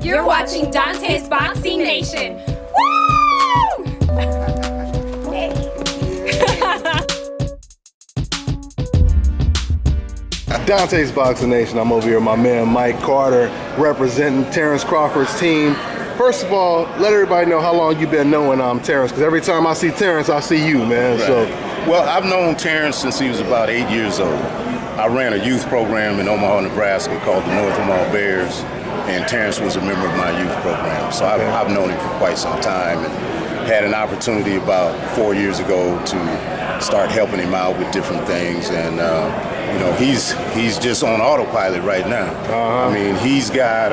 You're watching Dante's Boxing Nation. Woo! Dante's Boxing Nation. I'm over here with my man Mike Carter representing Terrence Crawford's team. First of all, let everybody know how long you've been knowing Terrence, because every time I see Terrence, I see you, man. Right. So, well, I've known Terrence since he was about 8 years old. I ran a youth program in Omaha, Nebraska called the North Omaha Bears, and Terrence was a member of my youth program. So I've known him for quite some time, and had an opportunity about 4 years ago to start helping him out with different things. And you know, he's just on autopilot right now. I mean, he's got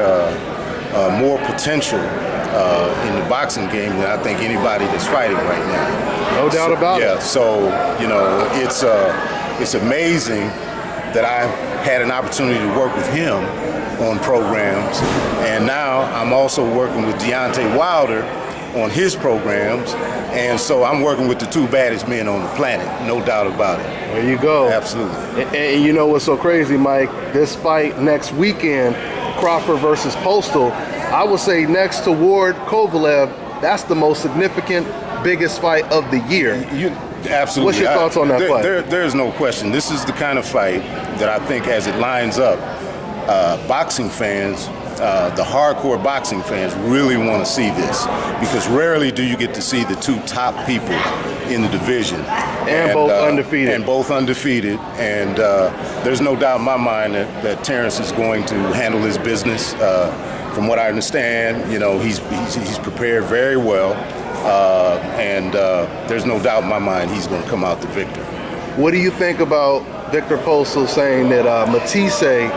more potential in the boxing game than I think anybody that's fighting right now. No doubt about it. Yeah, so, you know, it's amazing that I had an opportunity to work with him on programs, and now I'm also working with Deontay Wilder on his programs, and so I'm working with the two baddest men on the planet, no doubt about it. There you go. Absolutely. And you know what's so crazy, Mike? This fight next weekend, Crawford versus Postal, I would say next to Ward Kovalev, that's the most significant, biggest fight of the year. Absolutely. What's your thoughts on that fight? There's no question. This is the kind of fight that I think, as it lines up, boxing fans, the hardcore boxing fans really want to see this, because rarely do you get to see the two top people in the division. And both undefeated. And both undefeated. And there's no doubt in my mind that Terrence is going to handle his business. From what I understand, you know, he's prepared very well. And there's no doubt in my mind he's going to come out the victor. What do you think about Victor Postal saying that Matisse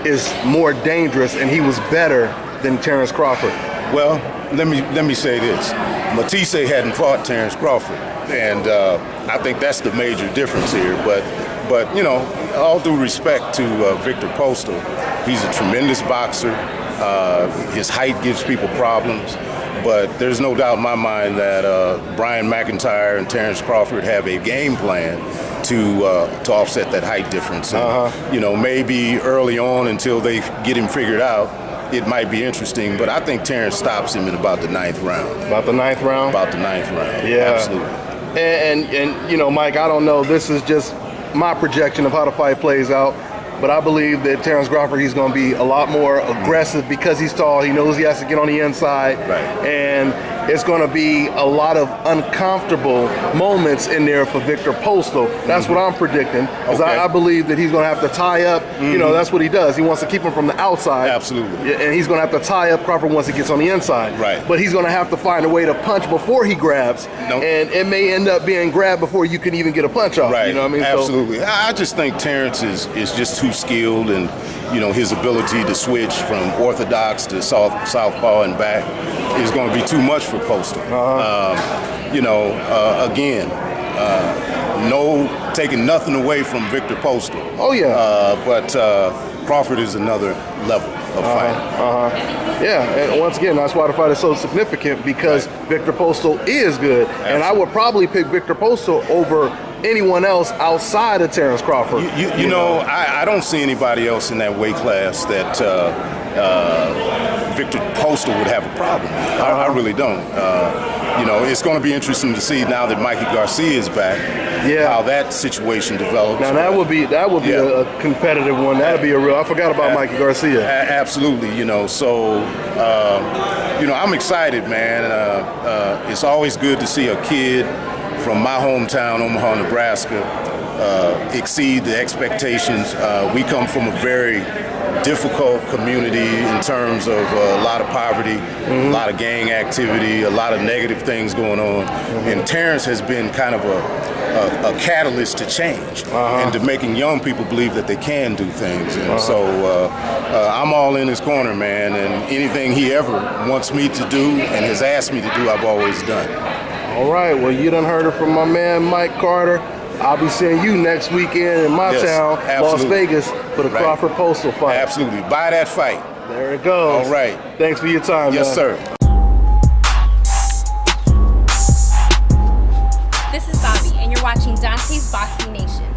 is more dangerous and he was better than Terrence Crawford? Well, let me say this. Matisse hadn't fought Terrence Crawford, and I think that's the major difference here. But you know, all due respect to Victor Postal, he's a tremendous boxer. His height gives people problems, but there's no doubt in my mind that Brian McIntyre and Terrence Crawford have a game plan to offset that height difference. And, you know, maybe early on, until they get him figured out, it might be interesting, but I think Terrence stops him in about the 9th round. About the 9th round? About the 9th round, yeah. Absolutely. And you know, Mike, I don't know, this is just my projection of how the fight plays out, but I believe that Terrence Crawford, he's going to be a lot more aggressive because he's tall. He knows he has to get on the inside. Right. And it's going to be a lot of uncomfortable moments in there for Victor Postal. That's what I'm predicting. Because I believe that he's going to have to tie up. You know, that's what he does. He wants to keep him from the outside. Absolutely. And he's going to have to tie up Crawford once he gets on the inside. Right. But he's going to have to find a way to punch before he grabs. Nope. And it may end up being grabbed before you can even get a punch off. Right. You know what I mean? Absolutely. So, I just think Terrence is just too skilled, and you know, his ability to switch from orthodox to southpaw and back is going to be too much for Postal. You know, again, no taking nothing away from Victor Postal. Oh yeah. But Crawford is another level of fighter. Yeah, and once again, that's why the fight is so significant, because Victor Postal is good. Absolutely. And I would probably pick Victor Postal over anyone else outside of Terrence Crawford. You know, I don't see anybody else in that weight class that Victor Postal would have a problem with. I really don't. You know, it's going to be interesting to see now that Mikey Garcia is back, how that situation develops. Now that would be a competitive one. That'd be a real. I forgot about Mikey Garcia. Absolutely. You know, so you know, I'm excited, man. It's always good to see a kid from my hometown, Omaha, Nebraska, exceed the expectations. We come from a very difficult community in terms of a lot of poverty, a lot of gang activity, a lot of negative things going on. And Terrence has been kind of a catalyst to change and to making young people believe that they can do things. And so I'm all in his corner, man, and anything he ever wants me to do and has asked me to do, I've always done. All right, well, you done heard it from my man Mike Carter. I'll be seeing you next weekend in my town, Las Vegas, for the Crawford Postal fight. Absolutely. Buy that fight. There it goes. All right. Thanks for your time, Yes, sir. This is Bobby, and you're watching Dante's Boxing Nation.